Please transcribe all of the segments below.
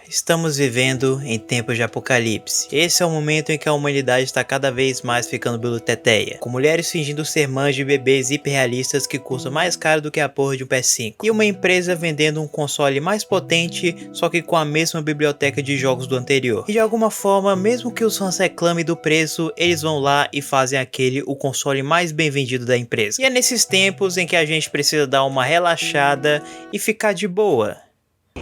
Estamos vivendo em tempos de apocalipse. Esse é o momento em que a humanidade está cada vez mais ficando pelo teteia, com mulheres fingindo ser mães de bebês hiperrealistas que custam mais caro do que a porra de um PS5, e uma empresa vendendo um console mais potente, só que com a mesma biblioteca de jogos do anterior. E de alguma forma, mesmo que os fãs reclamem do preço, eles vão lá e fazem o console mais bem vendido da empresa. E é nesses tempos em que a gente precisa dar uma relaxada e ficar de boa.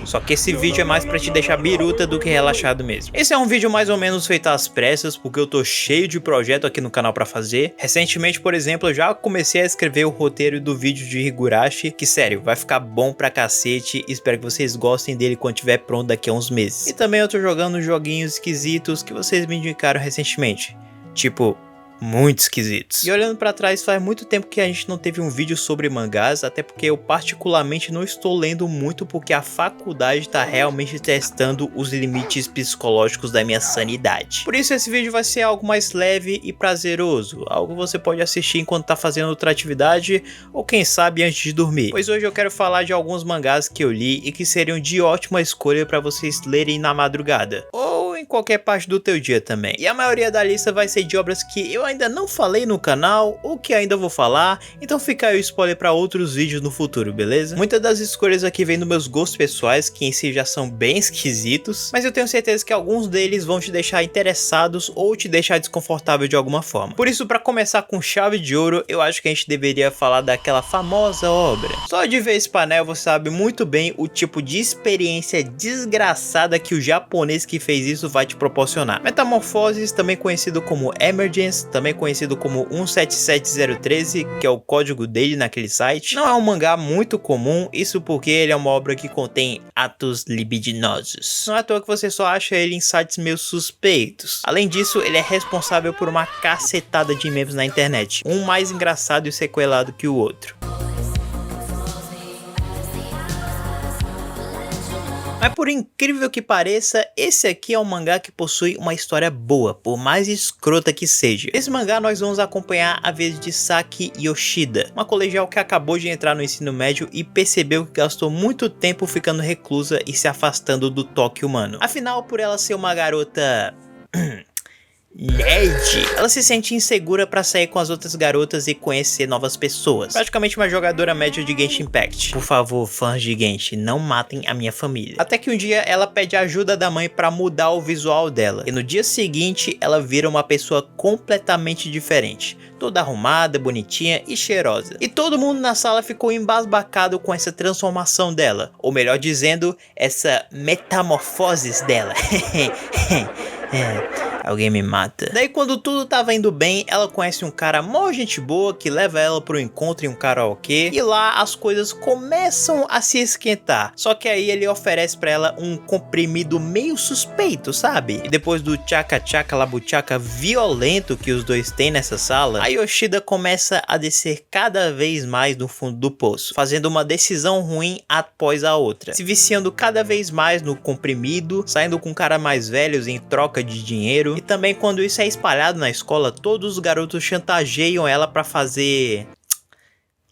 Só que esse vídeo é mais pra te deixar biruta do que relaxado mesmo. Esse é um vídeo mais ou menos feito às pressas, porque eu tô cheio de projeto aqui no canal pra fazer. Recentemente, por exemplo, eu já comecei a escrever o roteiro do vídeo de Higurashi, que sério, vai ficar bom pra cacete. Espero que vocês gostem dele quando estiver pronto daqui a uns meses. E também eu tô jogando joguinhos esquisitos que vocês me indicaram recentemente. Tipo, muito esquisitos. E olhando pra trás, faz muito tempo que a gente não teve um vídeo sobre mangás, até porque eu particularmente não estou lendo muito porque a faculdade tá realmente testando os limites psicológicos da minha sanidade. Por isso esse vídeo vai ser algo mais leve e prazeroso, algo que você pode assistir enquanto tá fazendo outra atividade ou quem sabe antes de dormir. Pois hoje eu quero falar de alguns mangás que eu li e que seriam de ótima escolha para vocês lerem na madrugada, ou em qualquer parte do teu dia também. E a maioria da lista vai ser de obras que eu ainda não falei no canal ou que ainda vou falar, então fica aí o spoiler para outros vídeos no futuro, beleza? Muitas das escolhas aqui vêm dos meus gostos pessoais, que em si já são bem esquisitos, mas eu tenho certeza que alguns deles vão te deixar interessados ou te deixar desconfortável de alguma forma. Por isso, para começar com chave de ouro, eu acho que a gente deveria falar daquela famosa obra. Só de ver esse painel você sabe muito bem o tipo de experiência desgraçada que o japonês que fez isso vai te proporcionar. Metamorfoses, também conhecido como Emergence, também conhecido como 177013, que é o código dele naquele site. Não é um mangá muito comum, isso porque ele é uma obra que contém atos libidinosos. Não é à toa que você só acha ele em sites meio suspeitos. Além disso, ele é responsável por uma cacetada de memes na internet, um mais engraçado e sequelado que o outro. Mas por incrível que pareça, esse aqui é um mangá que possui uma história boa, por mais escrota que seja. Nesse mangá nós vamos acompanhar a vida de Saki Yoshida, uma colegial que acabou de entrar no ensino médio e percebeu que gastou muito tempo ficando reclusa e se afastando do toque humano. Afinal, por ela ser uma garota nerd, ela se sente insegura pra sair com as outras garotas e conhecer novas pessoas. Praticamente uma jogadora média de Genshin Impact. Por favor, fãs de Genshin, não matem a minha família. Até que um dia ela pede ajuda da mãe pra mudar o visual dela. E no dia seguinte ela vira uma pessoa completamente diferente. Toda arrumada, bonitinha e cheirosa. E todo mundo na sala ficou embasbacado com essa transformação dela. Ou melhor dizendo, essa metamorfoses dela. Alguém me mata. Daí quando tudo tava indo bem, ela conhece um cara mó gente boa que leva ela pro encontro em um karaokê. E lá as coisas começam a se esquentar. Só que aí ele oferece pra ela um comprimido meio suspeito, sabe? E depois do tchaca-tchaca labuchaca violento que os dois têm nessa sala, a Yoshida começa a descer cada vez mais no fundo do poço, fazendo uma decisão ruim após a outra, se viciando cada vez mais no comprimido, saindo com cara mais velhos em troca de dinheiro. E também quando isso é espalhado na escola, todos os garotos chantageiam ela pra fazer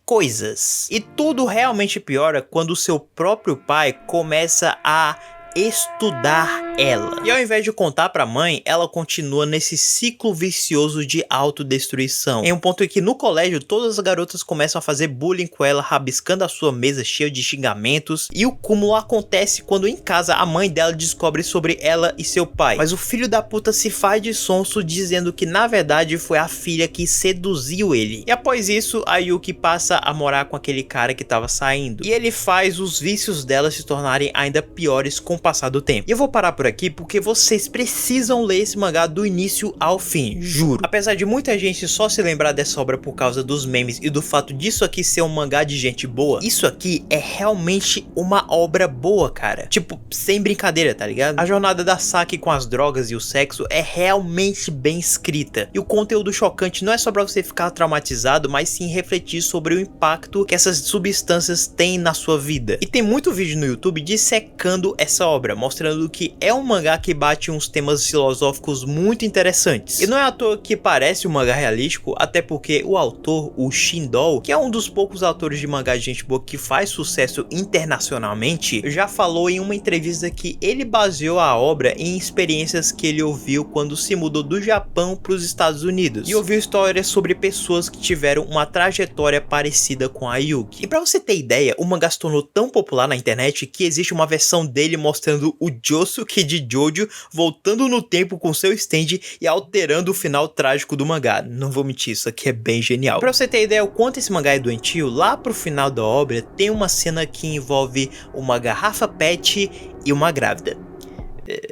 coisas. E tudo realmente piora quando o seu próprio pai começa a estudar ela. E ao invés de contar pra mãe, ela continua nesse ciclo vicioso de autodestruição. Em um ponto em que no colégio todas as garotas começam a fazer bullying com ela, rabiscando a sua mesa cheia de xingamentos. E o cúmulo acontece quando em casa a mãe dela descobre sobre ela e seu pai. Mas o filho da puta se faz de sonso dizendo que na verdade foi a filha que seduziu ele. E após isso, a Yuki passa a morar com aquele cara que tava saindo. E ele faz os vícios dela se tornarem ainda piores com o passar do tempo. E eu vou parar por aqui porque vocês precisam ler esse mangá do início ao fim, juro. Apesar de muita gente só se lembrar dessa obra por causa dos memes e do fato disso aqui ser um mangá de gente boa, isso aqui é realmente uma obra boa, cara. Tipo, sem brincadeira, tá ligado? A jornada da Saki com as drogas e o sexo é realmente bem escrita. E o conteúdo chocante não é só pra você ficar traumatizado, mas sim refletir sobre o impacto que essas substâncias têm na sua vida. E tem muito vídeo no YouTube dissecando essa obra, mostrando que é um mangá que bate uns temas filosóficos muito interessantes. E não é à toa que parece um mangá realístico, até porque o autor, o Shindou, que é um dos poucos autores de mangá de gente boa que faz sucesso internacionalmente, já falou em uma entrevista que ele baseou a obra em experiências que ele ouviu quando se mudou do Japão para os Estados Unidos e ouviu histórias sobre pessoas que tiveram uma trajetória parecida com a Yuki. E pra você ter ideia, o mangá se tornou tão popular na internet que existe uma versão dele mostrando o Josuke de Jojo voltando no tempo com seu stand e alterando o final trágico do mangá. Não vou mentir, isso aqui é bem genial. Pra você ter ideia o quanto esse mangá é doentio, lá pro final da obra tem uma cena que envolve uma garrafa PET e uma grávida.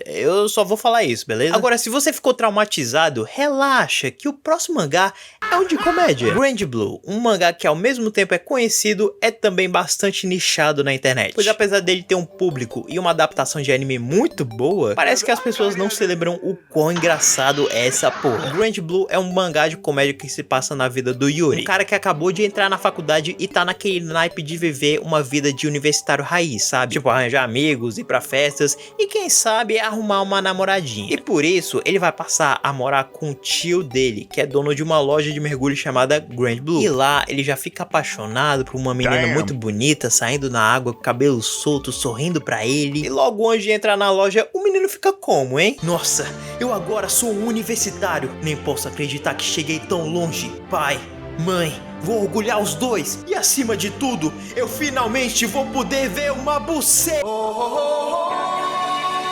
Eu só vou falar isso, beleza? Agora, se você ficou traumatizado, relaxa, que o próximo mangá é um de comédia. Grand Blue, um mangá que ao mesmo tempo é conhecido, é também bastante nichado na internet. Pois apesar dele ter um público e uma adaptação de anime muito boa, parece que as pessoas não se lembram o quão engraçado é essa porra. Grand Blue é um mangá de comédia que se passa na vida do Yuri, um cara que acabou de entrar na faculdade e tá naquele naipe de viver uma vida de universitário raiz, sabe? Tipo, arranjar amigos, ir pra festas e quem sabe arrumar uma namoradinha. E por isso ele vai passar a morar com o tio dele, que é dono de uma loja de mergulho chamada Grand Blue. E lá ele já fica apaixonado por uma menina muito bonita, saindo na água com cabelo solto, sorrindo pra ele. E logo antes de entrar na loja, o menino fica como, hein? Nossa, eu agora sou um universitário. Nem posso acreditar que cheguei tão longe. Pai, mãe, vou orgulhar os dois. E acima de tudo, eu finalmente vou poder ver uma buceta.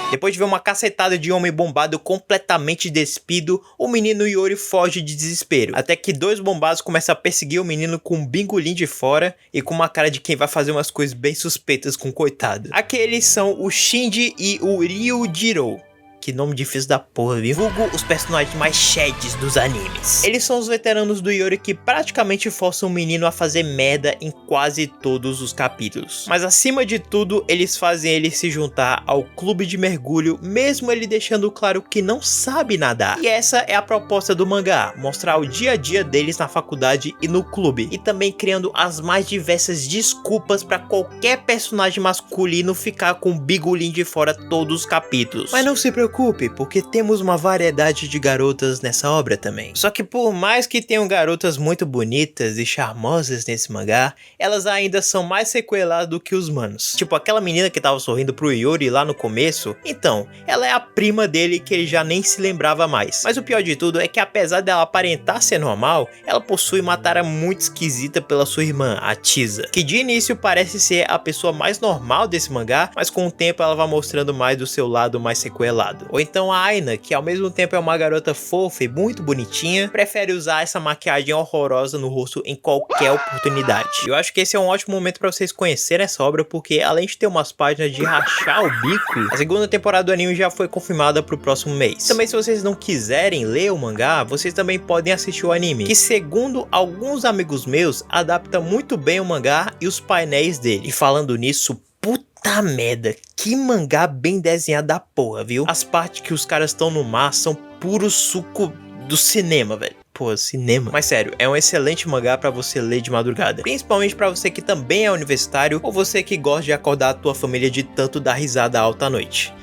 Depois de ver uma cacetada de homem bombado completamente despido, o menino Yuri foge de desespero. Até que dois bombados começam a perseguir o menino com um bingolim de fora e com uma cara de quem vai fazer umas coisas bem suspeitas com o coitado. Aqueles são o Shinji e o Ryujiro. Que nome difícil da porra, viu? Vulgo os personagens mais sheds dos animes. Eles são os veteranos do Yuri que praticamente forçam o menino a fazer merda em quase todos os capítulos. Mas acima de tudo, eles fazem ele se juntar ao clube de mergulho, mesmo ele deixando claro que não sabe nadar. E essa é a proposta do mangá, mostrar o dia a dia deles na faculdade e no clube. E também criando as mais diversas desculpas para qualquer personagem masculino ficar com o bigolim de fora todos os capítulos. Mas não se preocupe, porque temos uma variedade de garotas nessa obra também. Só que por mais que tenham garotas muito bonitas e charmosas nesse mangá, elas ainda são mais sequeladas do que os manos. Tipo aquela menina que tava sorrindo pro Yuri lá no começo, então, ela é a prima dele que ele já nem se lembrava mais. Mas o pior de tudo é que apesar dela aparentar ser normal, ela possui uma tara muito esquisita pela sua irmã, a Tisa, que de início parece ser a pessoa mais normal desse mangá, mas com o tempo ela vai mostrando mais do seu lado mais sequelado. Ou então a Aina, que ao mesmo tempo é uma garota fofa e muito bonitinha, prefere usar essa maquiagem horrorosa no rosto em qualquer oportunidade. Eu acho que esse é um ótimo momento para vocês conhecerem essa obra, porque além de ter umas páginas de rachar o bico, a segunda temporada do anime já foi confirmada pro próximo mês. Também se vocês não quiserem ler o mangá, vocês também podem assistir o anime, que segundo alguns amigos meus, adapta muito bem o mangá e os painéis dele. E falando nisso, puta merda, que mangá bem desenhado da porra, viu? As partes que os caras estão no mar são puro suco do cinema, velho. Pô, cinema. Mas sério, é um excelente mangá pra você ler de madrugada. Principalmente pra você que também é universitário ou você que gosta de acordar a tua família de tanto dar risada alta à noite.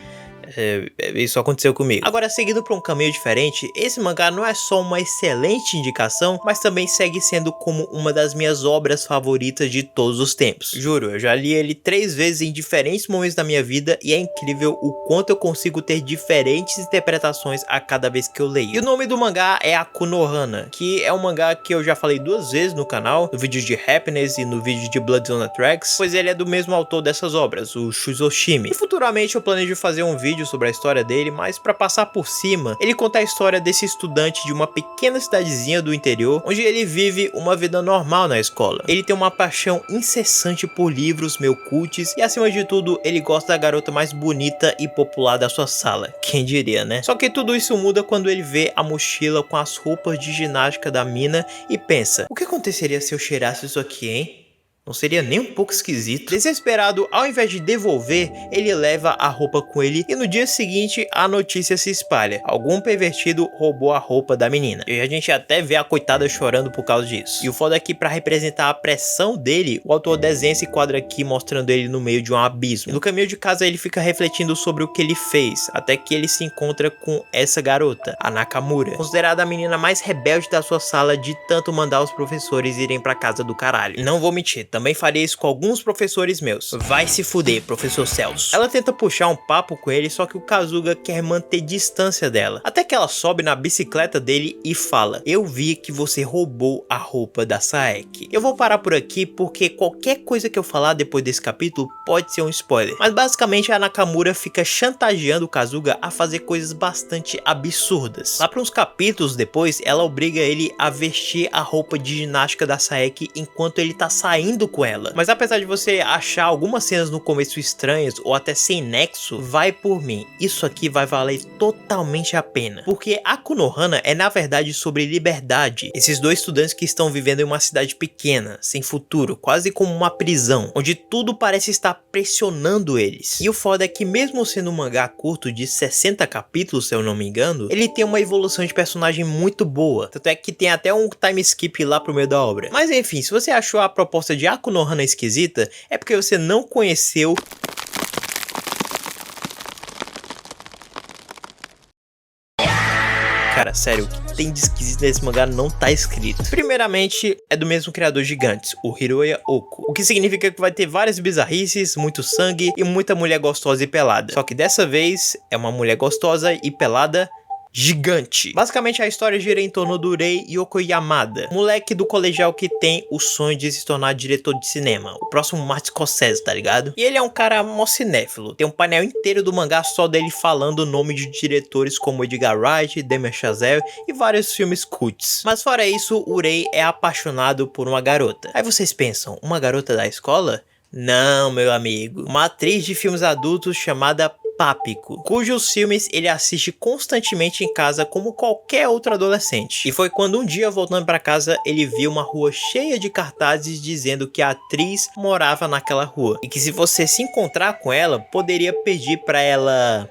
Isso aconteceu comigo. Agora, seguindo para um caminho diferente, esse mangá não é só uma excelente indicação, mas também segue sendo como uma das minhas obras favoritas de todos os tempos. Juro, eu já li ele 3 vezes em diferentes momentos da minha vida e é incrível o quanto eu consigo ter diferentes interpretações a cada vez que eu leio. E o nome do mangá é Akunohana, que é um mangá que eu já falei 2 vezes no canal, no vídeo de Happiness e no vídeo de Blood on the Tracks, pois ele é do mesmo autor dessas obras, o Shuzoshimi. E futuramente eu planejo fazer um vídeo sobre a história dele, mas para passar por cima, ele conta a história desse estudante de uma pequena cidadezinha do interior, onde ele vive uma vida normal na escola. Ele tem uma paixão incessante por livros meio cults e acima de tudo, ele gosta da garota mais bonita e popular da sua sala. Quem diria, né? Só que tudo isso muda quando ele vê a mochila com as roupas de ginástica da mina e pensa, o que aconteceria se eu cheirasse isso aqui, hein? Não seria nem um pouco esquisito? Desesperado, ao invés de devolver, ele leva a roupa com ele e no dia seguinte a notícia se espalha. Algum pervertido roubou a roupa da menina. E a gente até vê a coitada chorando por causa disso. E o foda é que pra representar a pressão dele, o autor desenha esse quadro aqui mostrando ele no meio de um abismo. E no caminho de casa ele fica refletindo sobre o que ele fez, até que ele se encontra com essa garota, a Nakamura, considerada a menina mais rebelde da sua sala de tanto mandar os professores irem pra casa do caralho. Não vou mentir, também faria isso com alguns professores meus. Vai se fuder, professor Celso. Ela tenta puxar um papo com ele, só que o Kasuga quer manter distância dela. Até que ela sobe na bicicleta dele e fala: eu vi que você roubou a roupa da Saeki. Eu vou parar por aqui porque qualquer coisa que eu falar depois desse capítulo pode ser um spoiler. Mas basicamente a Nakamura fica chantageando o Kasuga a fazer coisas bastante absurdas. Lá para uns capítulos depois, ela obriga ele a vestir a roupa de ginástica da Saeki enquanto ele tá saindo com ela. Mas apesar de você achar algumas cenas no começo estranhas ou até sem nexo, vai por mim, isso aqui vai valer totalmente a pena. Porque a Konohana é na verdade sobre liberdade. Esses dois estudantes que estão vivendo em uma cidade pequena, sem futuro, quase como uma prisão, onde tudo parece estar pressionando eles. E o foda é que mesmo sendo um mangá curto de 60 capítulos, se eu não me engano, ele tem uma evolução de personagem muito boa. Tanto é que tem até um time skip lá pro meio da obra. Mas enfim, se você achou a proposta de Konohana esquisita, é porque você não conheceu cara, sério, o que tem de esquisito nesse mangá não tá escrito. Primeiramente, é do mesmo criador Gigantes, o Hiroya Oku. O que significa que vai ter várias bizarrices, muito sangue e muita mulher gostosa e pelada. Só que dessa vez, é uma mulher gostosa e pelada gigante. Basicamente a história gira em torno do Rei Yokoyamada, moleque do colegial que tem o sonho de se tornar diretor de cinema, o próximo Martin Scorsese, tá ligado? E ele é um cara mó cinéfilo, tem um painel inteiro do mangá só dele falando o nome de diretores como Edgar Wright, Damien Chazelle e vários filmes cults. Mas fora isso, o Rei é apaixonado por uma garota. Aí vocês pensam, uma garota da escola? Não, meu amigo, uma atriz de filmes adultos chamada Papiko, cujos filmes ele assiste constantemente em casa como qualquer outro adolescente. E foi quando um dia, voltando para casa, ele viu uma rua cheia de cartazes dizendo que a atriz morava naquela rua e que se você se encontrar com ela, poderia pedir para ela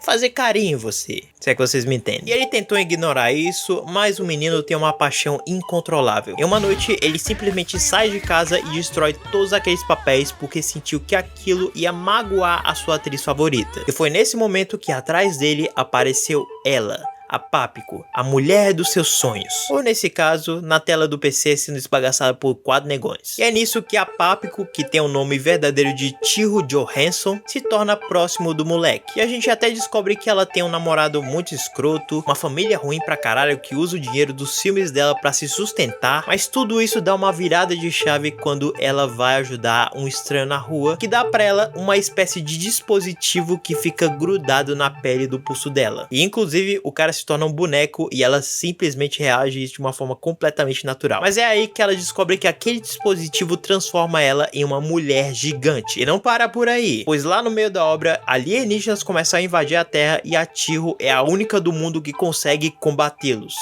fazer carinho em você, se é que vocês me entendem. E ele tentou ignorar isso, mas o menino tem uma paixão incontrolável. Em uma noite, ele simplesmente sai de casa e destrói todos aqueles papéis porque sentiu que aquilo ia magoar a sua atriz favorita. E foi nesse momento que atrás dele apareceu ela, a Papiko, a mulher dos seus sonhos. Ou nesse caso, na tela do PC sendo esbagaçada por 4 negões. E é nisso que a Papiko, que tem o nome verdadeiro de Chihiro Johansson, se torna próximo do moleque. E a gente até descobre que ela tem um namorado muito escroto, uma família ruim pra caralho que usa o dinheiro dos filmes dela pra se sustentar, mas tudo isso dá uma virada de chave quando ela vai ajudar um estranho na rua, que dá pra ela uma espécie de dispositivo que fica grudado na pele do pulso dela. E inclusive o cara se torna um boneco e ela simplesmente reage de uma forma completamente natural. Mas é aí que ela descobre que aquele dispositivo transforma ela em uma mulher gigante. E não para por aí, pois lá no meio da obra, alienígenas começam a invadir a Terra e a Chihiro é a única do mundo que consegue combatê-los.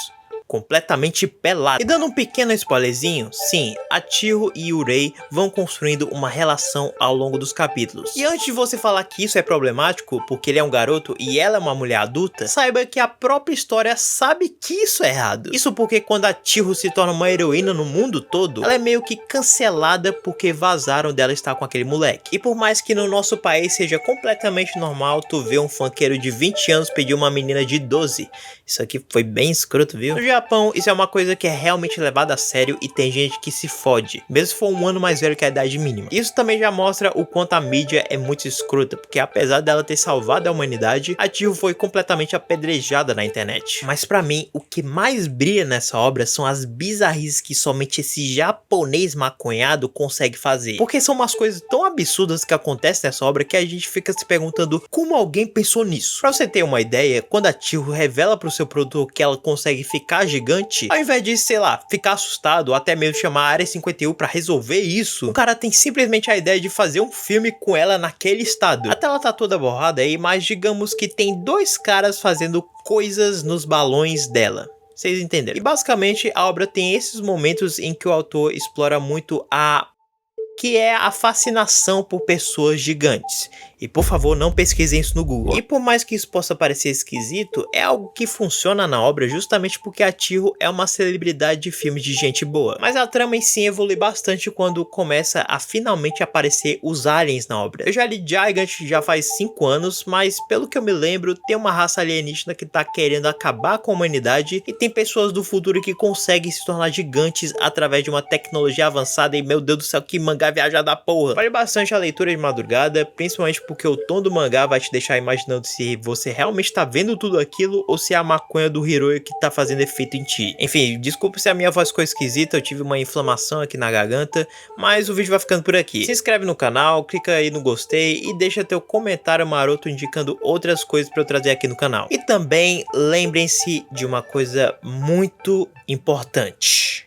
Completamente pelado. E dando um pequeno spoilerzinho, sim, a Chihiro e o Rei vão construindo uma relação ao longo dos capítulos. E antes de você falar que isso é problemático, porque ele é um garoto e ela é uma mulher adulta, saiba que a própria história sabe que isso é errado. Isso porque quando a Chihiro se torna uma heroína no mundo todo, ela é meio que cancelada porque vazaram dela estar com aquele moleque. E por mais que no nosso país seja completamente normal tu ver um funkeiro de 20 anos pedir uma menina de 12, isso aqui foi bem escroto, viu? No Japão, isso é uma coisa que é realmente levada a sério e tem gente que se fode, mesmo se for um ano mais velho que a idade mínima. Isso também já mostra o quanto a mídia é muito escrota, porque apesar dela ter salvado a humanidade, a Chihiro foi completamente apedrejada na internet. Mas pra mim, o que mais brilha nessa obra são as bizarrices que somente esse japonês maconhado consegue fazer. Porque são umas coisas tão absurdas que acontecem nessa obra que a gente fica se perguntando como alguém pensou nisso. Pra você ter uma ideia, quando a Chihiro revela pro seu produtor que ela consegue ficar gigante, ao invés de, sei lá, ficar assustado ou até mesmo chamar a Área 51 pra resolver isso, o cara tem simplesmente a ideia de fazer um filme com ela naquele estado. A tela tá toda borrada aí, mas digamos que tem 2 caras fazendo coisas nos balões dela. Vocês entenderam? E basicamente a obra tem esses momentos em que o autor explora muito a que é a fascinação por pessoas gigantes. E por favor, não pesquisem isso no Google. E por mais que isso possa parecer esquisito, é algo que funciona na obra justamente porque a Chiho é uma celebridade de filmes de gente boa. Mas a trama em si evolui bastante quando começa a finalmente aparecer os aliens na obra. Eu já li Gigant já faz 5 anos, mas pelo que eu me lembro, tem uma raça alienígena que tá querendo acabar com a humanidade e tem pessoas do futuro que conseguem se tornar gigantes através de uma tecnologia avançada e meu Deus do céu, que mangá viajado da porra. Vale bastante a leitura de madrugada, principalmente porque o tom do mangá vai te deixar imaginando se você realmente tá vendo tudo aquilo ou se é a maconha do Hiroyo que tá fazendo efeito em ti. Enfim, desculpa se a minha voz ficou esquisita, eu tive uma inflamação aqui na garganta, mas o vídeo vai ficando por aqui. Se inscreve no canal, clica aí no gostei e deixa teu comentário maroto indicando outras coisas pra eu trazer aqui no canal. E também lembrem-se de uma coisa muito importante.